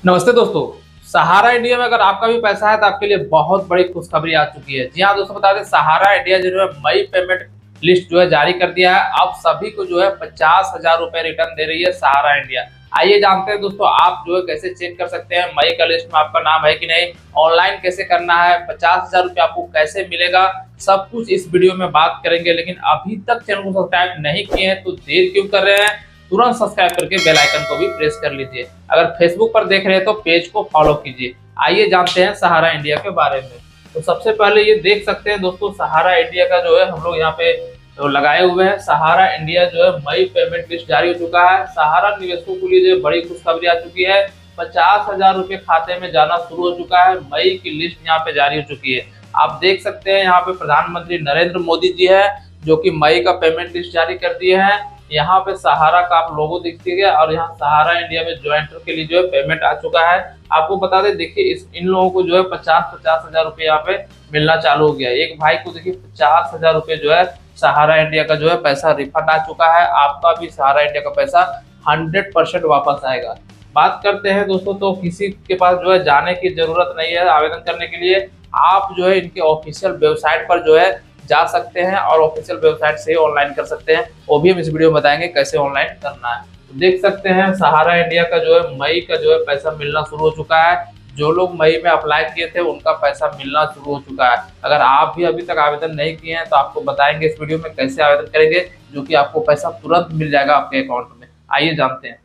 नमस्ते दोस्तों। सहारा इंडिया में अगर आपका भी पैसा है तो आपके लिए बहुत बड़ी खुशखबरी आ चुकी है। जी हाँ दोस्तों, बता दें सहारा इंडिया जो है मई पेमेंट लिस्ट जो है जारी कर दिया है। अब सभी को जो है 50,000 रुपए रिटर्न दे रही है सहारा इंडिया। आइए जानते हैं दोस्तों, आप जो है कैसे चेक कर सकते हैं मई का लिस्ट में आपका नाम है कि नहीं, ऑनलाइन कैसे करना है, 50,000 रुपये आपको कैसे मिलेगा, सब कुछ इस वीडियो में बात करेंगे। लेकिन अभी तक चैनल को सब्सक्राइब नहीं किए हैं तो देर क्यों कर रहे हैं, तुरंत सब्सक्राइब करके बेल आइकन को भी प्रेस कर लीजिए। अगर फेसबुक पर देख रहे हैं तो पेज को फॉलो कीजिए। आइए जानते हैं सहारा इंडिया के बारे में। तो सबसे पहले ये देख सकते हैं दोस्तों, सहारा इंडिया का जो है हम लोग यहाँ पे तो लगाए हुए हैं। सहारा इंडिया जो है मई पेमेंट लिस्ट जारी हो चुका है। सहारा निवेशकों के लिए जो बड़ी खुशखबरी आ चुकी है, 50,000 रुपये खाते में जाना शुरू हो चुका है। मई की लिस्ट यहाँ पे जारी हो चुकी है। आप देख सकते हैं यहाँ पे प्रधानमंत्री नरेंद्र मोदी जी है जो कि मई का पेमेंट लिस्ट जारी कर दिए हैं। यहाँ पे सहारा का आप लोगो दिखेगा और यहाँ सहारा इंडिया में ज्वाइंटर के लिए जो है पेमेंट आ चुका है। आपको बता दें, देखिए इन लोगों को जो है 50,000 रुपये यहाँ पे मिलना चालू हो गया। एक भाई को देखिए 50,000 रुपये जो है सहारा इंडिया का जो है पैसा रिफंड आ चुका है। आपका भी सहारा इंडिया का पैसा 100% वापस आएगा। बात करते हैं दोस्तों, तो किसी के पास जो है जाने की जरूरत नहीं है आवेदन करने के लिए। आप जो है इनके ऑफिशियल वेबसाइट पर जो है जा सकते हैं और ऑफिशियल वेबसाइट से ऑनलाइन कर सकते हैं। वो भी हम इस वीडियो में बताएंगे कैसे ऑनलाइन करना है। तो देख सकते हैं सहारा इंडिया का जो है मई का जो है पैसा मिलना शुरू हो चुका है। जो लोग मई में अप्लाई किए थे उनका पैसा मिलना शुरू हो चुका है। अगर आप भी अभी तक आवेदन नहीं किए हैं तो आपको बताएंगे इस वीडियो में कैसे आवेदन करेंगे, जो कि आपको पैसा तुरंत मिल जाएगा आपके अकाउंट में। आइए जानते हैं।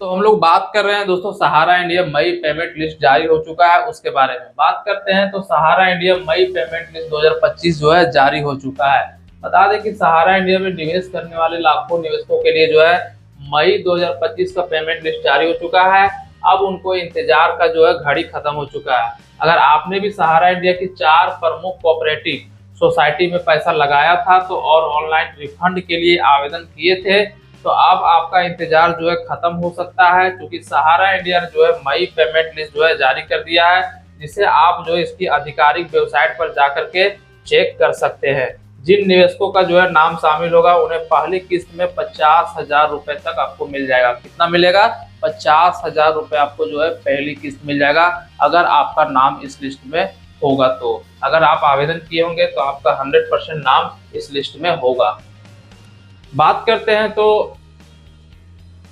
तो हम लोग बात कर रहे हैं दोस्तों, सहारा इंडिया मई पेमेंट लिस्ट जारी हो चुका है उसके बारे में बात करते हैं। तो सहारा इंडिया मई पेमेंट लिस्ट 2025 जो है जारी हो चुका है। बता दें कि सहारा इंडिया में निवेश करने वाले लाखों निवेशकों के लिए जो है मई 2025 का पेमेंट लिस्ट जारी हो चुका है। अब उनको इंतजार का जो है घड़ी खत्म हो चुका है। अगर आपने भी सहारा इंडिया की 4 प्रमुख कोऑपरेटिव सोसाइटी में पैसा लगाया था तो और ऑनलाइन रिफंड के लिए आवेदन किए थे तो अब आपका इंतजार जो है खत्म हो सकता है, क्योंकि सहारा इंडिया ने जो है मई पेमेंट लिस्ट जो है जारी कर दिया है, जिसे आप जो है इसकी आधिकारिक वेबसाइट पर जाकर के चेक कर सकते हैं। जिन निवेशकों का जो है नाम शामिल होगा उन्हें पहली किस्त में 50,000 रुपए तक आपको मिल जाएगा। कितना मिलेगा? 50,000 रुपए आपको जो है पहली किस्त मिल जाएगा अगर आपका नाम इस लिस्ट में होगा। तो अगर आप आवेदन किए होंगे तो आपका 100% नाम इस लिस्ट में होगा। बात करते हैं तो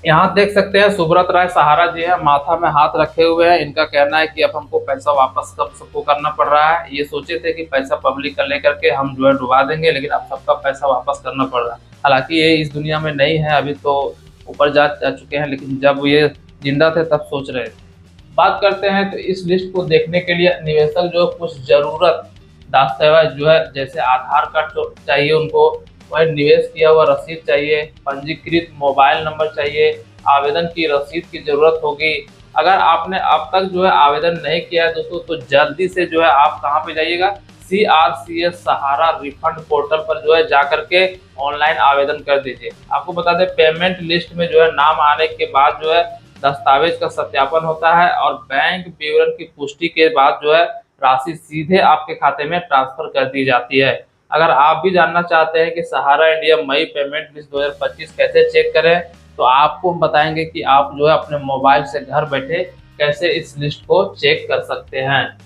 यहाँ देख सकते हैं सुब्रत राय सहारा जी है, माथा में हाथ रखे हुए हैं। इनका कहना है कि अब हमको पैसा वापस कब सबको करना पड़ रहा है। ये सोचे थे कि पैसा पब्लिक का लेकर के हम जो है डुबा देंगे, लेकिन अब सबका पैसा वापस करना पड़ रहा है। हालांकि ये इस दुनिया में नहीं है, अभी तो ऊपर जा चुके हैं, लेकिन जब ये जिंदा थे तब सोच रहे थे। बात करते हैं तो इस लिस्ट को देखने के लिए निवेशक जो कुछ जरूरत दस्तावेज जो है, जैसे आधार कार्ड चाहिए उनको, वह निवेश किया हुआ रसीद चाहिए, पंजीकृत मोबाइल नंबर चाहिए, आवेदन की रसीद की जरूरत होगी। अगर आपने अब तक जो है आवेदन नहीं किया है दोस्तों तो जल्दी से जो है आप कहाँ पे जाइएगा, CRCS सहारा रिफंड पोर्टल पर जो है जाकर के ऑनलाइन आवेदन कर दीजिए। आपको बता दें पेमेंट लिस्ट में जो है नाम आने के बाद जो है दस्तावेज का सत्यापन होता है और बैंक विवरण की पुष्टि के बाद जो है राशि सीधे आपके खाते में ट्रांसफर कर दी जाती है। अगर आप भी जानना चाहते हैं कि सहारा इंडिया मई पेमेंट लिस्ट 2025 कैसे चेक करें तो आपको हम बताएंगे कि आप जो है अपने मोबाइल से घर बैठे कैसे इस लिस्ट को चेक कर सकते हैं।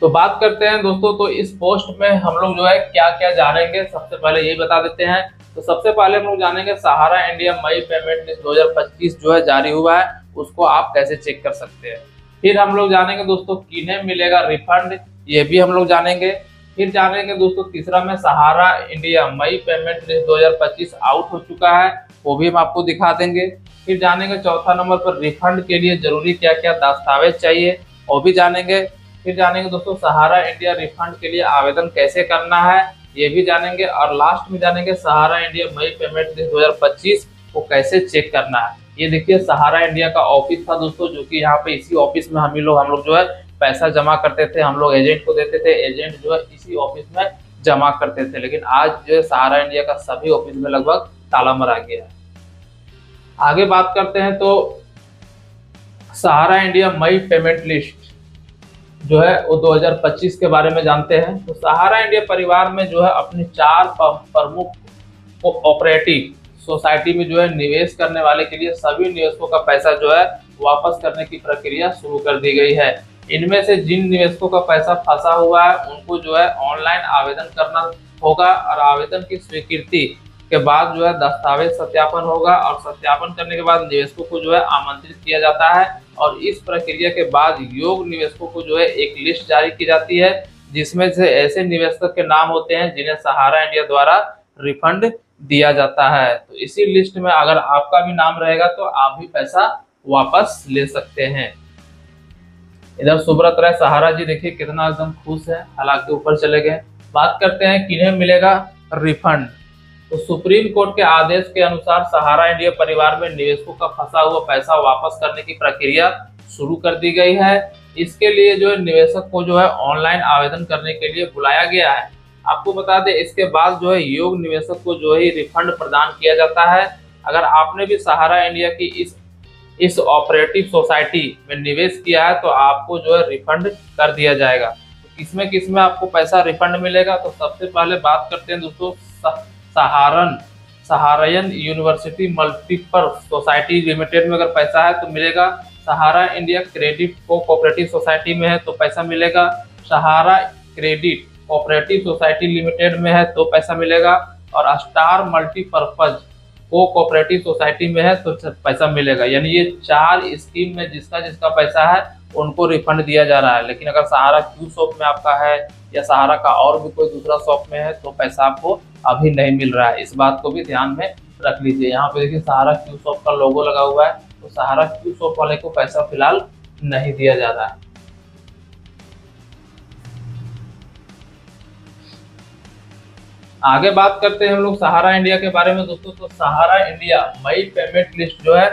तो बात करते हैं दोस्तों, तो इस पोस्ट में हम लोग जो है क्या क्या जानेंगे, सबसे पहले यही बता देते हैं। तो सबसे पहले हम लोग जानेंगे सहारा इंडिया मई पेमेंट लिस्ट 2025 जो है जारी हुआ है उसको आप कैसे चेक कर सकते हैं। फिर हम लोग जानेंगे दोस्तों किन्हें मिलेगा रिफंड, ये भी हम लोग जानेंगे। फिर जानेंगे दोस्तों तीसरा में सहारा इंडिया मई पेमेंट लिस्ट 2025 आउट हो चुका है, वो भी हम आपको दिखा देंगे। फिर जानेंगे चौथा नंबर पर रिफंड के लिए जरूरी क्या क्या दस्तावेज चाहिए, वो भी जानेंगे। फिर जानेंगे दोस्तों सहारा इंडिया रिफंड के लिए आवेदन कैसे करना है, ये भी जानेंगे। और लास्ट में जानेंगे सहारा इंडिया मई पेमेंट लिस्ट 2025 को कैसे चेक करना है। ये देखिए सहारा इंडिया का ऑफिस था दोस्तों, जो कि यहाँ पे इसी ऑफिस में हम लोग जो है पैसा जमा करते थे, हम लोग एजेंट को देते थे, एजेंट जो है इसी ऑफिस में जमा करते थे। लेकिन आज जो है सहारा इंडिया का सभी ऑफिस में लगभग ताला मारा गया है। आगे बात करते हैं तो सहारा इंडिया मई पेमेंट लिस्ट जो है वो 2025 के बारे में जानते हैं। तो सहारा इंडिया परिवार में जो है अपनी 4 प्रमुख ऑपरेटिव सोसाइटी में जो है निवेश करने वाले के लिए सभी निवेशकों का पैसा जो है वापस करने की प्रक्रिया शुरू कर दी गई है। इनमें से जिन निवेशकों का पैसा फंसा हुआ है उनको जो है ऑनलाइन आवेदन करना होगा और आवेदन की स्वीकृति के बाद जो है दस्तावेज सत्यापन होगा और सत्यापन करने के बाद निवेशकों को जो है आमंत्रित किया जाता है और इस प्रक्रिया के बाद योग्य निवेशकों को जो है एक लिस्ट जारी की जाती है जिसमें से ऐसे निवेशक के नाम होते हैं जिन्हें सहारा इंडिया द्वारा रिफंड दिया जाता है। तो इसी लिस्ट में अगर आपका भी नाम रहेगा तो आप भी पैसा वापस ले सकते हैं। इधर सुब्रत राय सहारा जी देखिए कितना एकदम खुश है, हालांकि ऊपर चले गए। बात करते हैं किन्हें मिलेगा रिफंड। तो सुप्रीम कोर्ट के आदेश के अनुसार सहारा इंडिया परिवार में निवेशकों का फंसा हुआ पैसा वापस करने की प्रक्रिया शुरू कर दी गई है। इसके लिए जो है निवेशक को जो है ऑनलाइन आवेदन करने के लिए बुलाया गया है। आपको बता दें इसके बाद जो है योग्य निवेशक को जो है रिफंड प्रदान किया जाता है। अगर आपने भी सहारा इंडिया की इस ऑपरेटिव सोसाइटी में निवेश किया है तो आपको जो है रिफंड कर दिया जाएगा। तो किसमें आपको पैसा रिफंड मिलेगा, तो सबसे पहले बात करते हैं दोस्तों सहारन यूनिवर्सिटी मल्टीपर्पज सोसाइटी लिमिटेड में अगर पैसा है तो मिलेगा। सहारा इंडिया क्रेडिट कोऑपरेटिव सोसाइटी में है तो पैसा मिलेगा। सहारा क्रेडिट कोऑपरेटिव सोसाइटी लिमिटेड में है तो पैसा मिलेगा और स्टार मल्टीपर्पज कोऑपरेटिव सोसाइटी में है तो पैसा मिलेगा। यानी ये 4 स्कीम में जिसका जिसका पैसा है उनको रिफंड दिया जा रहा है। लेकिन अगर सहारा क्यू शॉप में आपका है या सहारा का और भी कोई दूसरा शॉप में है तो पैसा आपको अभी नहीं मिल रहा है। इस बात को भी ध्यान में रख लीजिए। यहाँ पे देखिए सहारा क्यू शॉप का लोगो लगा हुआ है तो सहारा क्यू शॉप वाले को पैसा फिलहाल नहीं दिया जा रहा है। आगे बात करते हैं हम लोग सहारा इंडिया के बारे में दोस्तों। तो सहारा इंडिया मई पेमेंट लिस्ट जो है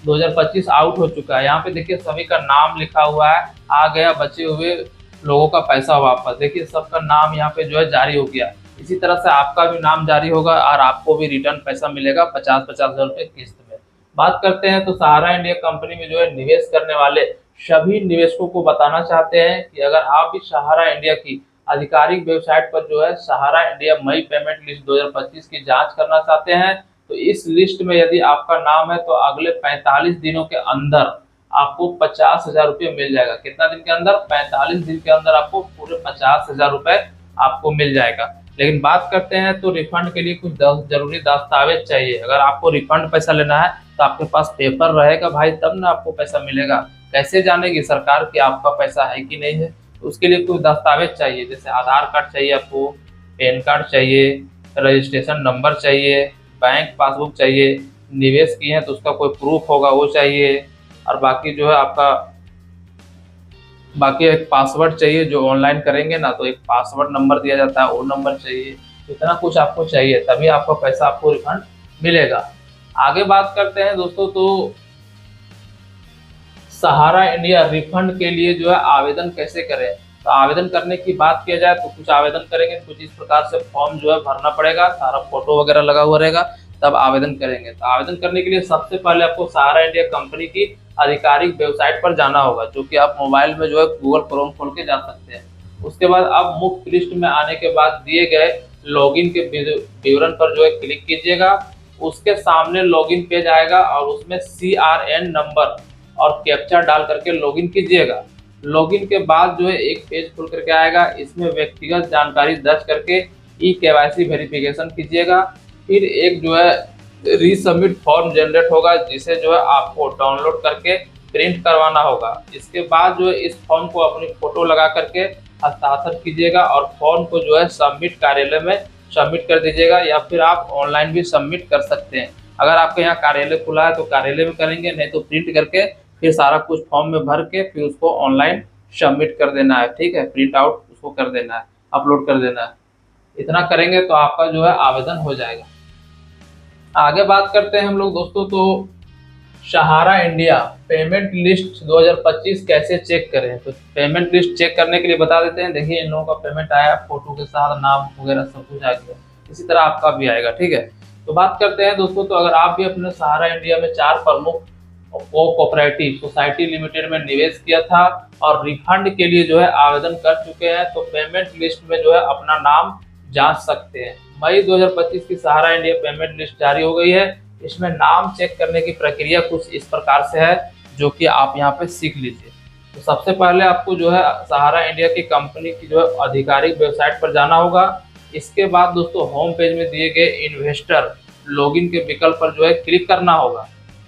2025 आउट हो चुका है। यहाँ पे देखिए सभी का नाम लिखा हुआ है, आ गया बचे हुए लोगों का पैसा वापस। देखिए सबका नाम यहाँ पे जो है जारी हो गया। इसी तरह से आपका भी नाम जारी होगा और आपको भी रिटर्न पैसा मिलेगा 50-50 हज़ार रुपये किस्त में। बात करते हैं तो सहारा इंडिया कंपनी में जो है निवेश करने वाले सभी निवेशकों को बताना चाहते हैं कि अगर आप भी सहारा इंडिया की आधिकारिक वेबसाइट पर जो है सहारा इंडिया मई पेमेंट लिस्ट 2025 की जांच करना चाहते हैं तो इस लिस्ट में यदि आपका नाम है तो अगले 45 दिनों के अंदर आपको 50,000 रुपये मिल जाएगा। कितना दिन के अंदर? 45 दिन के अंदर आपको पूरे 50,000 रुपये आपको मिल जाएगा। लेकिन बात करते हैं तो रिफंड के लिए कुछ जरूरी दस्तावेज चाहिए। अगर आपको रिफंड पैसा लेना है तो आपके पास पेपर रहेगा भाई, तब ना आपको पैसा मिलेगा। कैसे जानेगी सरकार कि आपका पैसा है कि नहीं है? तो उसके लिए कुछ दस्तावेज चाहिए, जैसे आधार कार्ड चाहिए आपको, पैन कार्ड चाहिए, रजिस्ट्रेशन नंबर चाहिए, बैंक पासबुक चाहिए, निवेश किए हैं तो उसका कोई प्रूफ होगा वो चाहिए, और बाकी जो है आपका एक पासवर्ड चाहिए। जो ऑनलाइन करेंगे ना तो एक पासवर्ड नंबर दिया जाता है, वो नंबर चाहिए। इतना कुछ आपको चाहिए तभी आपका पैसा आपको रिफंड मिलेगा। आगे बात करते हैं दोस्तों तो सहारा इंडिया रिफंड के लिए जो है आवेदन कैसे करें। तो आवेदन करने की बात किया जाए तो कुछ आवेदन करेंगे कुछ इस प्रकार से फॉर्म जो है भरना पड़ेगा, सारा फोटो वगैरह लगा हुआ रहेगा, तब आवेदन करेंगे। तो आवेदन करने के लिए सबसे पहले आपको सहारा इंडिया कंपनी की आधिकारिक वेबसाइट पर जाना होगा, जो कि आप मोबाइल में जो है गूगल क्रोम खोल के जा सकते हैं। उसके बाद आप मुफ्त लिस्ट में आने के बाद दिए गए लॉगिन के विवरण पर जो है क्लिक कीजिएगा। उसके सामने लॉगिन पेज आएगा और उसमें CRN नंबर और कैप्चा डाल करके लॉगिन कीजिएगा। लॉगिन के बाद जो है एक पेज खुल करके आएगा, इसमें व्यक्तिगत जानकारी दर्ज करके KYC वेरिफिकेशन कीजिएगा। फिर एक जो है रीसबमिट फॉर्म जनरेट होगा, जिसे जो है आपको डाउनलोड करके प्रिंट करवाना होगा। इसके बाद जो है इस फॉर्म को अपनी फोटो लगा करके हस्ताक्षर कीजिएगा और फॉर्म को जो है सबमिट कार्यालय में सबमिट कर दीजिएगा, या फिर आप ऑनलाइन भी सबमिट कर सकते हैं। अगर आपके यहाँ कार्यालय खुला है तो कार्यालय में करेंगे, नहीं तो प्रिंट करके फिर सारा कुछ फॉर्म में भर के फिर उसको ऑनलाइन सबमिट कर देना है। ठीक है, प्रिंट आउट उसको कर देना है, अपलोड कर देना है। इतना करेंगे तो आपका जो है आवेदन हो जाएगा। आगे बात करते हैं हम लोग दोस्तों तो सहारा इंडिया पेमेंट लिस्ट 2025 कैसे चेक करें। तो पेमेंट लिस्ट चेक करने के लिए बता देते हैं। देखिए इन लोगों का पेमेंट आया, फोटो के साथ नाम वगैरह सब कुछ आ गया, इसी तरह आपका भी आएगा। ठीक है, तो बात करते हैं दोस्तों तो अगर आप भी अपने सहारा इंडिया में 4 प्रमुख कोऑपरेटिव सोसाइटी लिमिटेड में निवेश किया था और रिफंड के लिए जो है आवेदन कर चुके हैं तो पेमेंट लिस्ट में जो है अपना नाम जांच सकते हैं। मई 2025 की सहारा इंडिया पेमेंट लिस्ट जारी हो गई है। इसमें नाम चेक करने की प्रक्रिया कुछ इस प्रकार से है, जो कि आप यहाँ पे सीख लीजिए। तो सबसे पहले आपको जो है सहारा इंडिया की कंपनी की जो है आधिकारिक वेबसाइट पर जाना होगा। इसके बाद दोस्तों होम पेज में दिए गए इन्वेस्टर लॉगिन के विकल्प पर जो है क्लिक करना होगा।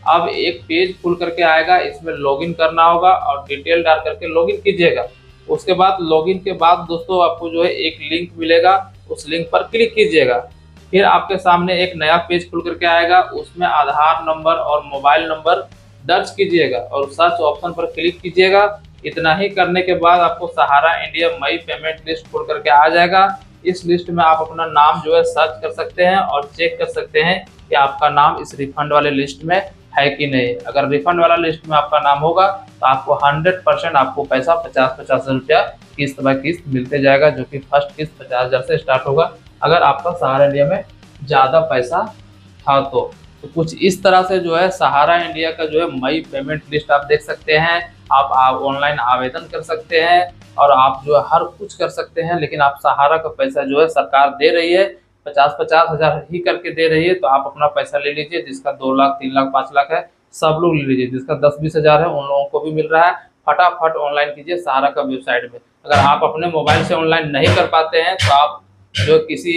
अब एक पेज खुल करके आएगा, इसमें लॉगिन करना होगा और डिटेल डाल करके लॉगिन कीजिएगा। उसके बाद लॉगिन के बाद दोस्तों आपको जो है एक लिंक मिलेगा, उस लिंक पर क्लिक कीजिएगा। फिर आपके सामने एक नया पेज खुल करके आएगा, उसमें आधार नंबर और मोबाइल नंबर दर्ज कीजिएगा और सर्च ऑप्शन पर क्लिक कीजिएगा। इतना ही करने के बाद आपको सहारा इंडिया मई पेमेंट लिस्ट खुल करके आ जाएगा। इस लिस्ट में आप अपना नाम जो है सर्च कर सकते हैं और चेक कर सकते हैं कि आपका नाम इस रिफंड वाले लिस्ट में है कि नहीं। अगर रिफंड वाला लिस्ट में आपका नाम होगा तो आपको 100% आपको पैसा 50-50 रुपया किस्त बाय किस्त मिलते जाएगा, जो कि फर्स्ट किस्त 50,000 से स्टार्ट होगा अगर आपका सहारा इंडिया में ज़्यादा पैसा था तो कुछ इस तरह से जो है सहारा इंडिया का जो है मई पेमेंट लिस्ट आप देख सकते हैं। आप ऑनलाइन आवेदन कर सकते हैं और आप जो है हर कुछ कर सकते हैं, लेकिन आप सहारा का पैसा जो है सरकार दे रही है, 50-50 हज़ार ही करके दे रही है। तो आप अपना पैसा ले लीजिए, जिसका 2 लाख 3 लाख 5 लाख है सब लोग ले लीजिए, जिसका 10-20 हज़ार है उन लोगों को भी मिल रहा है। फटाफट ऑनलाइन कीजिए सहारा का वेबसाइट में। अगर आप अपने मोबाइल से ऑनलाइन नहीं कर पाते हैं तो आप जो किसी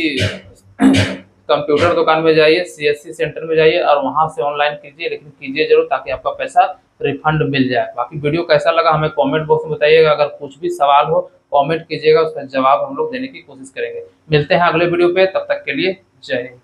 कंप्यूटर दुकान में जाइए, सीएससी सेंटर में जाइए और वहां से ऑनलाइन कीजिए, लेकिन कीजिए जरूर ताकि आपका पैसा रिफंड मिल जाए। बाकी वीडियो कैसा लगा हमें कमेंट बॉक्स में बताइएगा। अगर कुछ भी सवाल हो कमेंट कीजिएगा, उसका जवाब हम लोग देने की कोशिश करेंगे। मिलते हैं अगले वीडियो पे, तब तक के लिए जय हिंद।